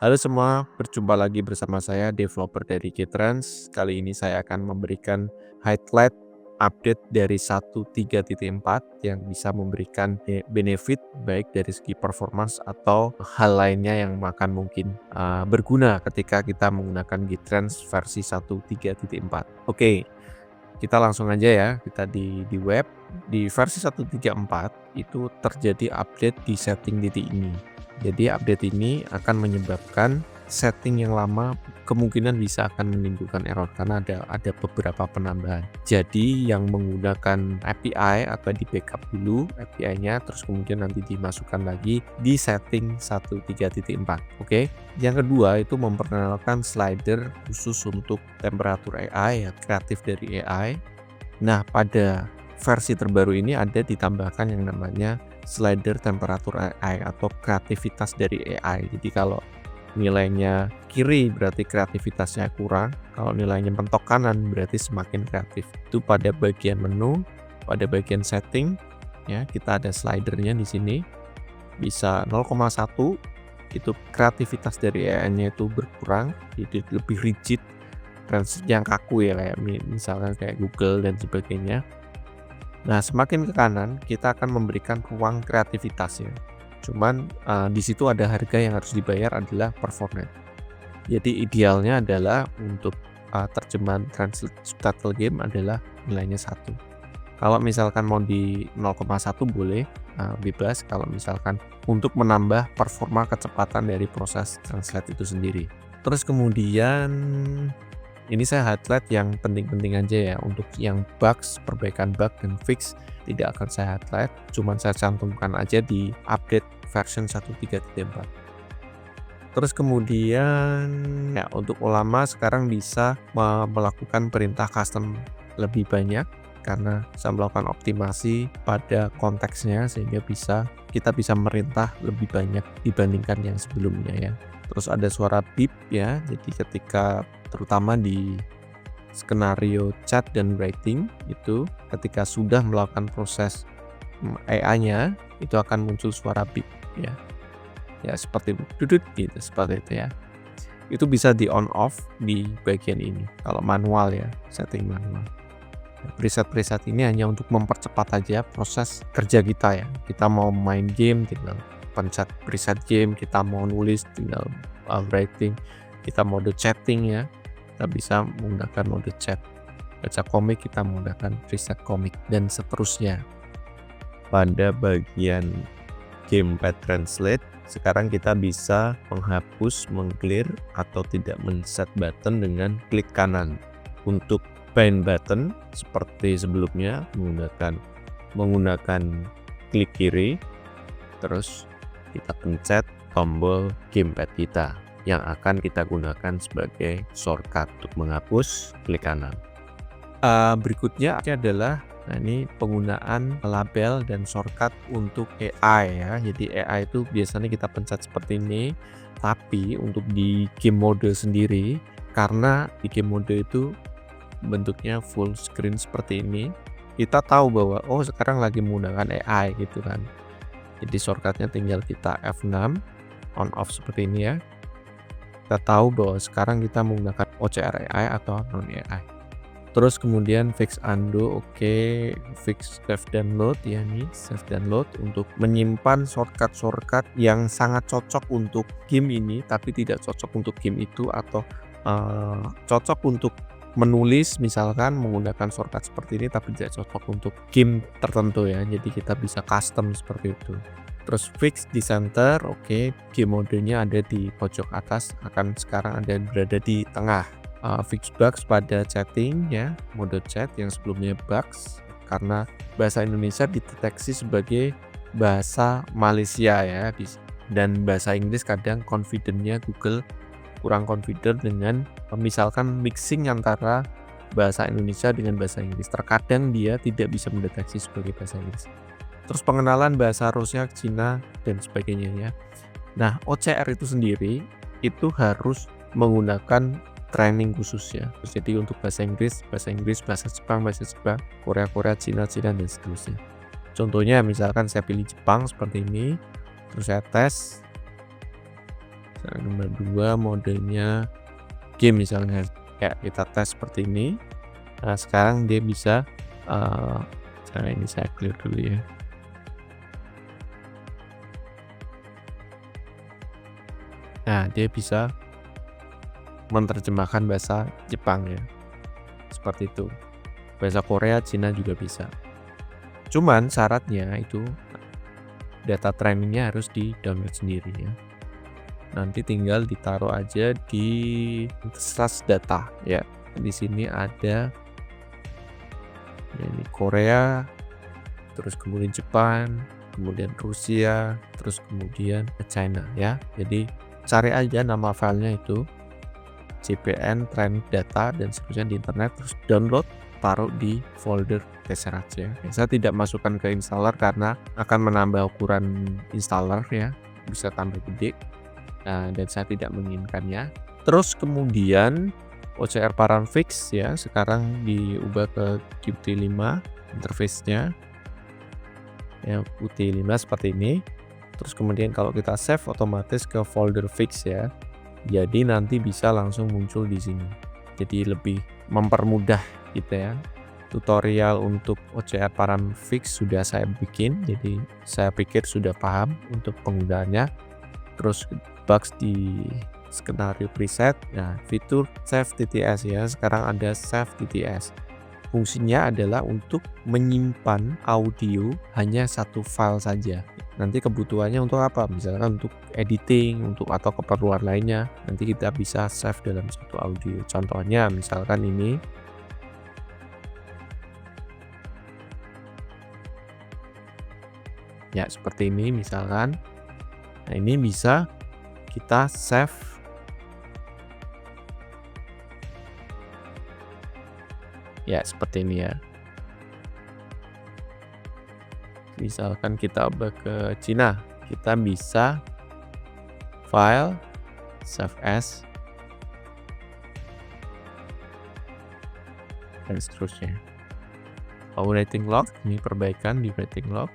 Halo semua, berjumpa lagi bersama saya developer dari Ktrans. Kali ini saya akan memberikan highlight update dari 1.3.4 yang bisa memberikan benefit baik dari segi performance atau hal lainnya yang akan mungkin berguna ketika kita menggunakan Ktrans versi 1.3.4. Oke, kita langsung aja ya, kita di web. Di versi 1.3.4 itu terjadi update di setting titik ini. Jadi update ini akan menyebabkan setting yang lama kemungkinan bisa akan menimbulkan error karena ada beberapa penambahan. Jadi yang menggunakan API atau di backup dulu API-nya, terus kemudian nanti dimasukkan lagi di setting 1.3.4. Oke. Yang kedua itu memperkenalkan slider khusus untuk temperatur AI, ya, kreatif dari AI. Nah, pada versi terbaru ini ada ditambahkan yang namanya slider temperatur AI atau kreativitas dari AI. Jadi kalau nilainya kiri berarti kreativitasnya kurang, kalau nilainya mentok kanan berarti semakin kreatif. Itu pada bagian menu, pada bagian setting ya, kita ada slidernya di sini. Bisa 0,1 itu kreativitas dari AI-nya itu berkurang, jadi lebih rigid dan yang kaku ya, kayak misalkan kayak Google dan sebagainya. Nah, semakin ke kanan kita akan memberikan ruang kreativitas ya. Cuman di situ ada harga yang harus dibayar adalah performance. Jadi idealnya adalah untuk terjemahan translate subtitle game adalah nilainya 1. Kalau misalkan mau di 0,1 boleh bebas, kalau misalkan untuk menambah performa kecepatan dari proses translate itu sendiri. Terus kemudian ini saya highlight yang penting-penting aja ya. Untuk yang bugs, perbaikan bug dan fix tidak akan saya highlight, cuman saya cantumkan aja di update version 1.3.4. Terus kemudian ya, untuk ulama sekarang bisa melakukan perintah custom lebih banyak karena bisa melakukan optimasi pada konteksnya sehingga kita bisa merintah lebih banyak dibandingkan yang sebelumnya ya. Terus ada suara beep ya, jadi ketika terutama di skenario chat dan writing itu ketika sudah melakukan proses AI-nya itu akan muncul suara beep ya. Ya seperti dudut gitu, seperti itu ya. Itu bisa di on off di bagian ini kalau manual ya, setting manual. Preset-preset ini hanya untuk mempercepat aja proses kerja kita ya. Kita mau main game tinggal pencet preset game, kita mau nulis tinggal writing, kita mode chatting ya, kita bisa menggunakan mode chat. Baca komik kita menggunakan preset komik dan seterusnya. Pada bagian gamepad translate sekarang kita bisa menghapus, mengclear atau tidak men-set button dengan klik kanan. Untuk bind button seperti sebelumnya menggunakan klik kiri, terus kita pencet tombol gamepad kita yang akan kita gunakan sebagai shortcut. Untuk menghapus, klik kanan. Berikutnya adalah ini penggunaan label dan shortcut untuk AI ya. Jadi AI itu biasanya kita pencet seperti ini, tapi untuk di game mode sendiri, karena di game mode itu bentuknya full screen seperti ini, kita tahu bahwa sekarang lagi menggunakan AI gitu kan. Jadi shortcutnya tinggal kita F6 on off seperti ini ya. Kita tahu bahwa sekarang kita menggunakan OCR AI atau non AI. Terus kemudian fix undo, fix save download ya, nih save download untuk menyimpan shortcut yang sangat cocok untuk game ini tapi tidak cocok untuk game itu, atau cocok untuk menulis misalkan menggunakan shortcut seperti ini tapi tidak cocok untuk game tertentu ya. Jadi kita bisa custom seperti itu. Terus fix di center, game modenya ada di pojok atas, akan sekarang berada di tengah. Fix bugs pada chatting ya, mode chat yang sebelumnya bugs karena bahasa Indonesia dideteksi sebagai bahasa Malaysia ya, dan bahasa Inggris kadang confident-nya Google kurang confident dengan misalkan mixing antara bahasa Indonesia dengan bahasa Inggris. Terkadang dia tidak bisa mendeteksi sebagai bahasa Inggris. Terus pengenalan bahasa Rusia, Cina dan sebagainya ya. Nah, OCR itu sendiri itu harus menggunakan training khusus ya. Jadi untuk bahasa Inggris, bahasa Jepang, Korea, Cina dan seterusnya. Contohnya misalkan saya pilih Jepang seperti ini, terus saya tes Nah, nomor 2 modenya game misalnya, kayak kita tes seperti ini. Nah, sekarang dia bisa, cara ini saya clear dulu ya. Nah, dia bisa menerjemahkan bahasa Jepang ya, seperti itu. Bahasa Korea, Cina juga bisa. Cuman syaratnya itu data trainingnya harus di-download sendiri ya. Nanti tinggal ditaruh aja di source data ya. Di sini ada ini Korea, terus kemudian Jepang, kemudian Rusia, terus kemudian China ya. Jadi cari aja nama filenya itu CPN training data dan seterusnya di internet, terus download, taruh di folder Tesseract ya. Saya tidak masukkan ke installer karena akan menambah ukuran installer ya, bisa tambah gede. Nah, dan saya tidak menginginkannya. Terus kemudian OCR Paramfix ya, sekarang diubah ke Qt5 interface-nya. Ya, Qt5 seperti ini. Terus kemudian kalau kita save otomatis ke folder fix ya. Jadi nanti bisa langsung muncul di sini. Jadi lebih mempermudah gitu ya. Tutorial untuk OCR Paramfix sudah saya bikin, jadi saya pikir sudah paham untuk penggunaannya. Terus bugs di skenario preset. Nah, fitur save TTS ya. Sekarang ada save TTS. Fungsinya adalah untuk menyimpan audio hanya satu file saja. Nanti kebutuhannya untuk apa? Misalkan untuk editing, untuk atau keperluan lainnya. Nanti kita bisa save dalam satu audio. Contohnya misalkan ini. Ya, seperti ini misalkan. Nah, ini bisa kita save. Ya, seperti ini ya. Misalkan kita ubah ke Cina, kita bisa file, save as, dan seterusnya. Writing log, ini perbaikan di writing log.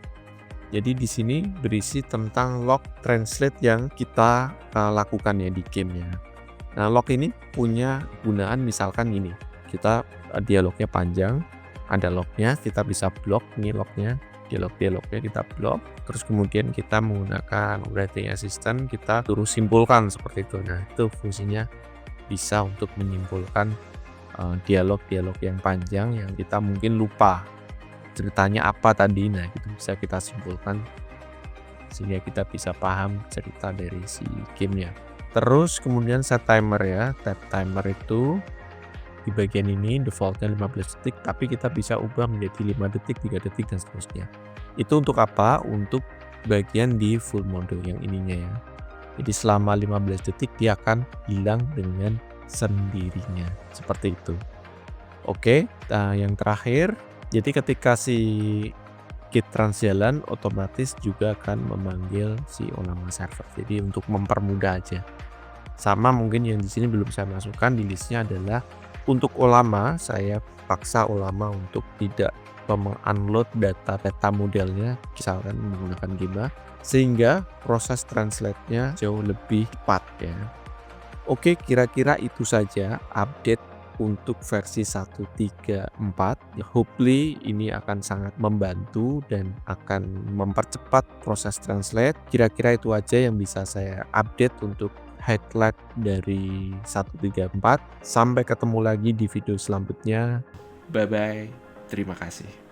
Jadi di sini berisi tentang log translate yang kita lakukan ya di game ya. Nah, log ini punya gunaan misalkan ini. Kita dialognya panjang, ada lognya, kita bisa blok ini lognya, dialognya kita blok. Terus kemudian kita menggunakan writing assistant, kita suruh simpulkan seperti itu. Nah, itu fungsinya bisa untuk menyimpulkan dialog-dialog yang panjang yang kita mungkin lupa ceritanya apa tadi. Nah, itu bisa kita simpulkan sehingga kita bisa paham cerita dari si gamenya. Terus kemudian set timer ya. Set timer itu di bagian ini defaultnya 15 detik, tapi kita bisa ubah menjadi 5 detik, 3 detik, dan seterusnya. Itu untuk apa? Untuk bagian di full mode yang ininya ya. Jadi selama 15 detik dia akan hilang dengan sendirinya. Seperti itu. Oke, nah yang terakhir, jadi ketika si Git trans jalan, otomatis juga akan memanggil si Olama server. Jadi untuk mempermudah aja. Sama mungkin yang di sini belum saya masukkan di listnya adalah untuk Olama, saya paksa Olama untuk tidak meng-unload data peta modelnya, misalkan menggunakan Gema, sehingga proses translate-nya jauh lebih cepat ya. Oke, kira-kira itu saja update untuk versi 1.3.4. Hopefully ini akan sangat membantu dan akan mempercepat proses translate. Kira-kira itu aja yang bisa saya update untuk highlight dari 1.3.4. Sampai ketemu lagi di video selanjutnya. Bye bye. Terima kasih.